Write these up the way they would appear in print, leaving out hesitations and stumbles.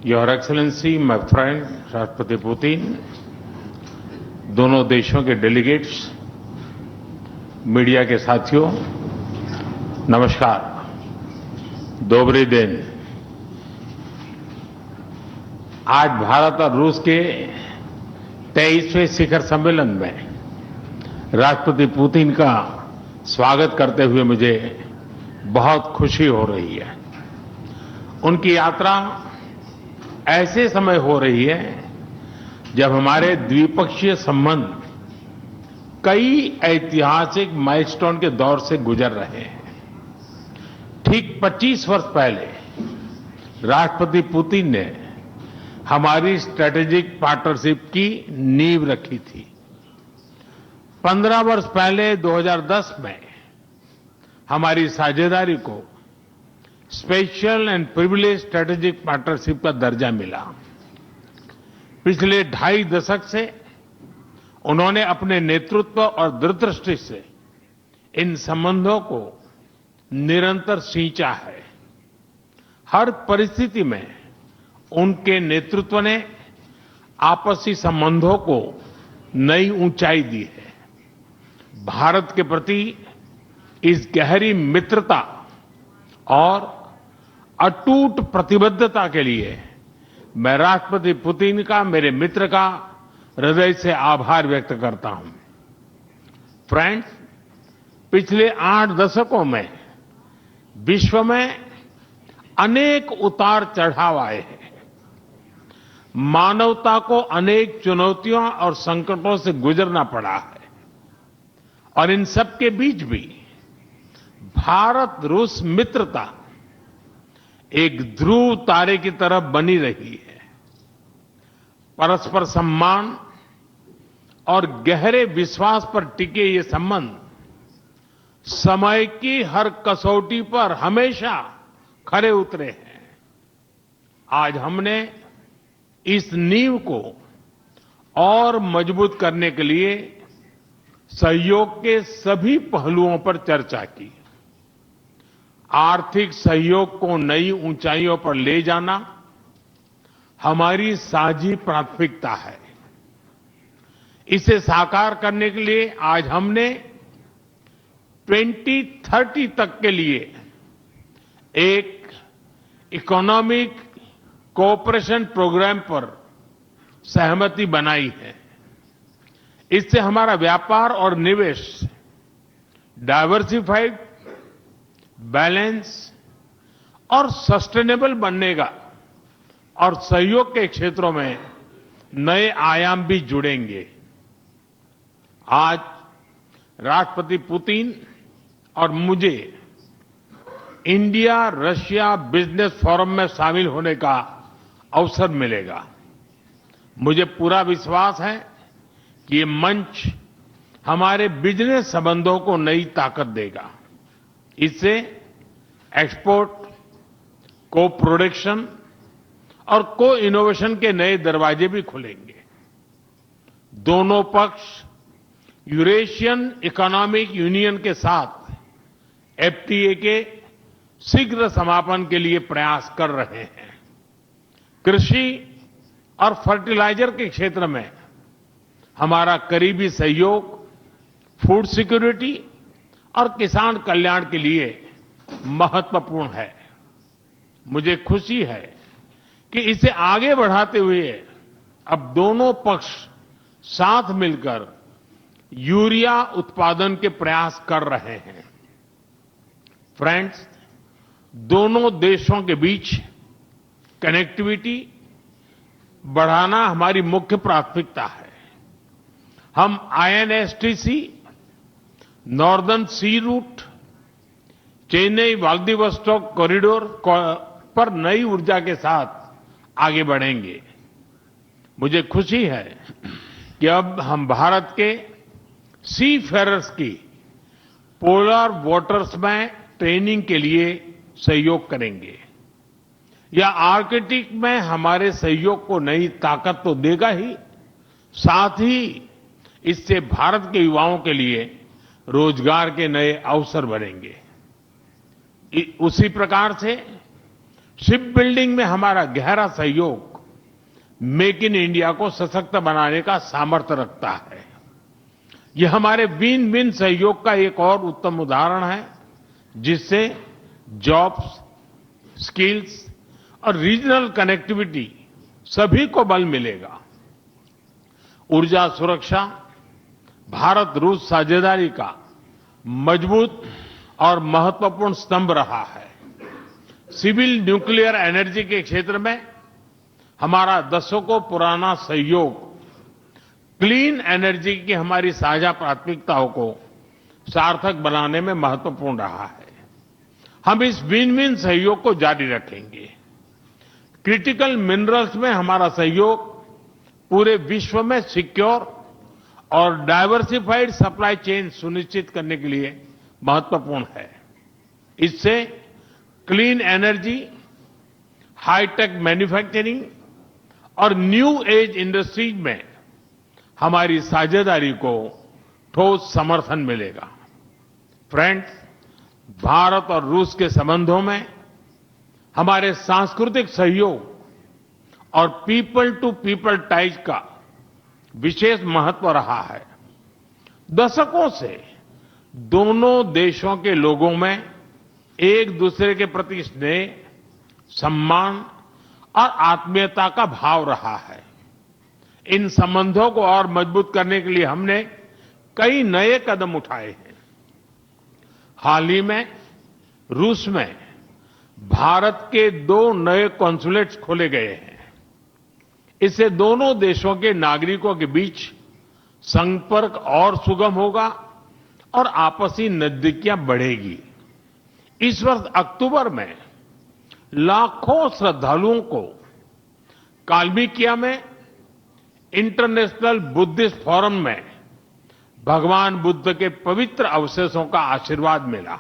Your excellency, my friend राष्ट्रपति Putin, दोनों देशों के डेलीगेट्स, मीडिया के साथियों, नमस्कार, दोबरी दिन। आज भारत और रूस के 23वें शिखर सम्मेलन में राष्ट्रपति पुतिन का स्वागत करते हुए मुझे बहुत खुशी हो रही है। उनकी यात्रा ऐसे समय हो रही है जब हमारे द्विपक्षीय संबंध कई ऐतिहासिक माइलस्टोन के दौर से गुजर रहे हैं। ठीक 25 वर्ष पहले राष्ट्रपति पुतिन ने हमारी स्ट्रेटेजिक पार्टनरशिप की नींव रखी थी। 15 वर्ष पहले 2010 में हमारी साझेदारी को special and privilege strategic partnership का दर्जा मिला। पिछले 2.5 दशक से उन्होंने अपने नेतृत्व और दूरदृष्टि से इन संबंधों को निरंतर सींचा है। हर परिस्थिति में उनके नेतृत्व ने आपसी संबंधों को नई ऊंचाई दी है। भारत के प्रति इस गहरी मित्रता और अटूट प्रतिबद्धता के लिए मैं राष्ट्रपति पुतिन का, मेरे मित्र का हृदय से आभार व्यक्त करता हूं। फ्रेंड्स, पिछले 8 दशकों में विश्व में अनेक उतार चढ़ाव आए हैं। मानवता को अनेक चुनौतियों और संकटों से गुजरना पड़ा है और इन सब के बीच भी भारत रूस मित्रता एक ध्रुव तारे की तरफ बनी रही है। परस्पर सम्मान और गहरे विश्वास पर टिके ये संबंध समय की हर कसौटी पर हमेशा खरे उतरे हैं। आज हमने इस नींव को और मजबूत करने के लिए सहयोग के सभी पहलुओं पर चर्चा की। आर्थिक सहयोग को नई ऊंचाइयों पर ले जाना हमारी साझी प्राथमिकता है। इसे साकार करने के लिए आज हमने 2030 तक के लिए एक इकोनॉमिक कोऑपरेशन प्रोग्राम पर सहमति बनाई है। इससे हमारा व्यापार और निवेश डाइवर्सिफाइड, बैलेंस और सस्टेनेबल बनेगा और सहयोग के क्षेत्रों में नए आयाम भी जुड़ेंगे। आज राष्ट्रपति पुतिन और मुझे इंडिया रशिया बिजनेस फोरम में शामिल होने का अवसर मिलेगा। मुझे पूरा विश्वास है कि ये मंच हमारे बिजनेस संबंधों को नई ताकत देगा। इससे एक्सपोर्ट, को प्रोडक्शन और को इनोवेशन के नए दरवाजे भी खुलेंगे। दोनों पक्ष यूरेशियन इकोनॉमिक यूनियन के साथ एफटीए के शीघ्र समापन के लिए प्रयास कर रहे हैं। कृषि और फर्टिलाइजर के क्षेत्र में हमारा करीबी सहयोग फूड सिक्योरिटी और किसान कल्याण के लिए महत्वपूर्ण है। मुझे खुशी है कि इसे आगे बढ़ाते हुए अब दोनों पक्ष साथ मिलकर यूरिया उत्पादन के प्रयास कर रहे हैं। फ्रेंड्स, दोनों देशों के बीच कनेक्टिविटी बढ़ाना हमारी मुख्य प्राथमिकता है। हम आईएनएसटीसी, नॉर्दर्न सी रूट, चेन्नई व्लादिवोस्टोक कॉरिडोर पर नई ऊर्जा के साथ आगे बढ़ेंगे। मुझे खुशी है कि अब हम भारत के सी फेरर्स की पोलर वाटर्स में ट्रेनिंग के लिए सहयोग करेंगे। यह आर्कटिक में हमारे सहयोग को नई ताकत तो देगा ही, साथ ही इससे भारत के युवाओं के लिए रोजगार के नए अवसर बनेंगे। उसी प्रकार से शिप बिल्डिंग में हमारा गहरा सहयोग मेक इन इंडिया को सशक्त बनाने का सामर्थ्य रखता है। ये हमारे विन विन सहयोग का एक और उत्तम उदाहरण है, जिससे जॉब्स, स्किल्स और रीजनल कनेक्टिविटी सभी को बल मिलेगा। ऊर्जा सुरक्षा भारत रूस साझेदारी का मजबूत और महत्वपूर्ण स्तंभ रहा है। सिविल न्यूक्लियर एनर्जी के क्षेत्र में हमारा दशकों पुराना सहयोग क्लीन एनर्जी की हमारी साझा प्राथमिकताओं को सार्थक बनाने में महत्वपूर्ण रहा है। हम इस विन विन सहयोग को जारी रखेंगे। क्रिटिकल मिनरल्स में हमारा सहयोग पूरे विश्व में सिक्योर और डाइवर्सिफाइड सप्लाई चेन सुनिश्चित करने के लिए महत्वपूर्ण है। इससे क्लीन एनर्जी, हाईटेक मैन्युफैक्चरिंग और न्यू एज इंडस्ट्रीज में हमारी साझेदारी को ठोस समर्थन मिलेगा। फ्रेंड्स, भारत और रूस के संबंधों में हमारे सांस्कृतिक सहयोग और पीपल टू पीपल टाइज का विशेष महत्व रहा है। दशकों से दोनों देशों के लोगों में एक दूसरे के प्रति स्नेह, सम्मान और आत्मीयता का भाव रहा है। इन संबंधों को और मजबूत करने के लिए हमने कई नए कदम उठाए हैं। हाल ही में रूस में भारत के 2 नए कॉन्सुलेट्स खोले गए हैं। इससे दोनों देशों के नागरिकों के बीच संपर्क और सुगम होगा और आपसी नजदीकियां बढ़ेगी। इस वर्ष अक्टूबर में लाखों श्रद्धालुओं को काल्मिकिया में इंटरनेशनल बुद्धिस्ट फोरम में भगवान बुद्ध के पवित्र अवशेषों का आशीर्वाद मिला।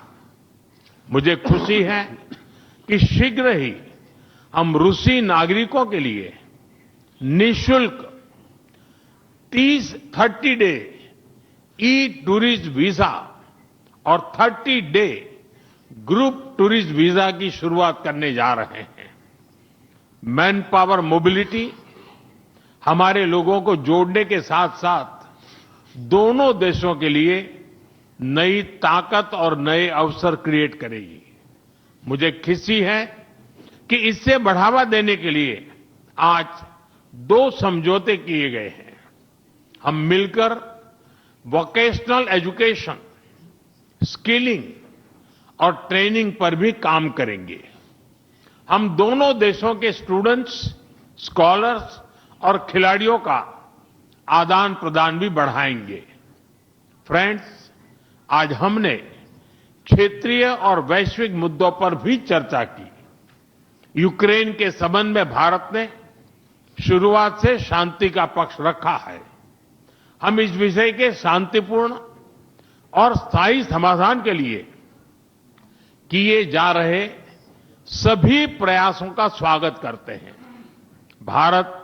मुझे खुशी है कि शीघ्र ही हम रूसी नागरिकों के लिए निःशुल्क 30 डे ई टूरिस्ट वीजा और 30 डे ग्रुप टूरिस्ट वीजा की शुरुआत करने जा रहे हैं। मैन पावर मोबिलिटी हमारे लोगों को जोड़ने के साथ साथ दोनों देशों के लिए नई ताकत और नए अवसर क्रिएट करेगी। मुझे खुशी है कि इससे बढ़ावा देने के लिए आज 2 समझौते किए गए हैं। हम मिलकर वोकेशनल एजुकेशन, स्किलिंग और ट्रेनिंग पर भी काम करेंगे। हम दोनों देशों के स्टूडेंट्स, स्कॉलर्स और खिलाड़ियों का आदान प्रदान भी बढ़ाएंगे। फ्रेंड्स, आज हमने क्षेत्रीय और वैश्विक मुद्दों पर भी चर्चा की। यूक्रेन के संबंध में भारत ने शुरुआत से शांति का पक्ष रखा है। हम इस विषय के शांतिपूर्ण और स्थायी समाधान के लिए किए जा रहे सभी प्रयासों का स्वागत करते हैं। भारत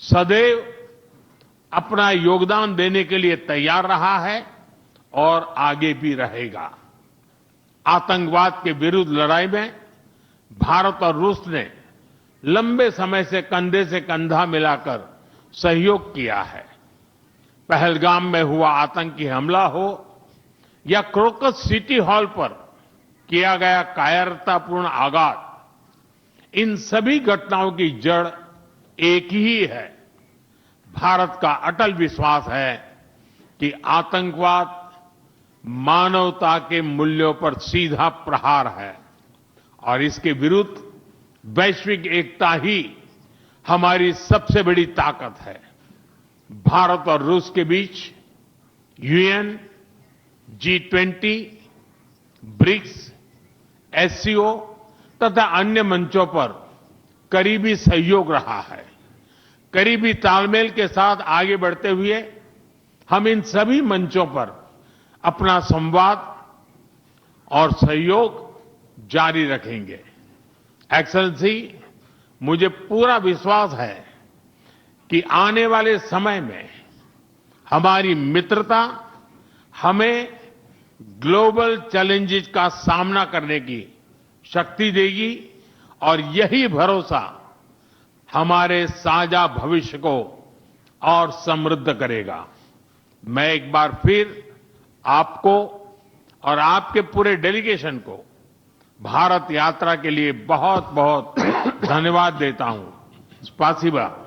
सदैव अपना योगदान देने के लिए तैयार रहा है और आगे भी रहेगा। आतंकवाद के विरुद्ध लड़ाई में भारत और रूस ने लंबे समय से कंधा मिलाकर सहयोग किया है। पहलगाम में हुआ आतंकी हमला हो या क्रोकस सिटी हॉल पर किया गया कायरतापूर्ण आघात, इन सभी घटनाओं की जड़ एक ही है। भारत का अटल विश्वास है कि आतंकवाद मानवता के मूल्यों पर सीधा प्रहार है और इसके विरुद्ध वैश्विक एकता ही हमारी सबसे बड़ी ताकत है। भारत और रूस के बीच यूएन, G20, ब्रिक्स, एससीओ तथा अन्य मंचों पर करीबी सहयोग रहा है। करीबी तालमेल के साथ आगे बढ़ते हुए हम इन सभी मंचों पर अपना संवाद और सहयोग जारी रखेंगे। एक्सेलेंसी, मुझे पूरा विश्वास है कि आने वाले समय में हमारी मित्रता हमें ग्लोबल चैलेंजेस का सामना करने की शक्ति देगी और यही भरोसा हमारे साझा भविष्य को और समृद्ध करेगा। मैं एक बार फिर आपको और आपके पूरे डेलीगेशन को भारत यात्रा के लिए बहुत बहुत धन्यवाद देता हूं। स्पासिबा।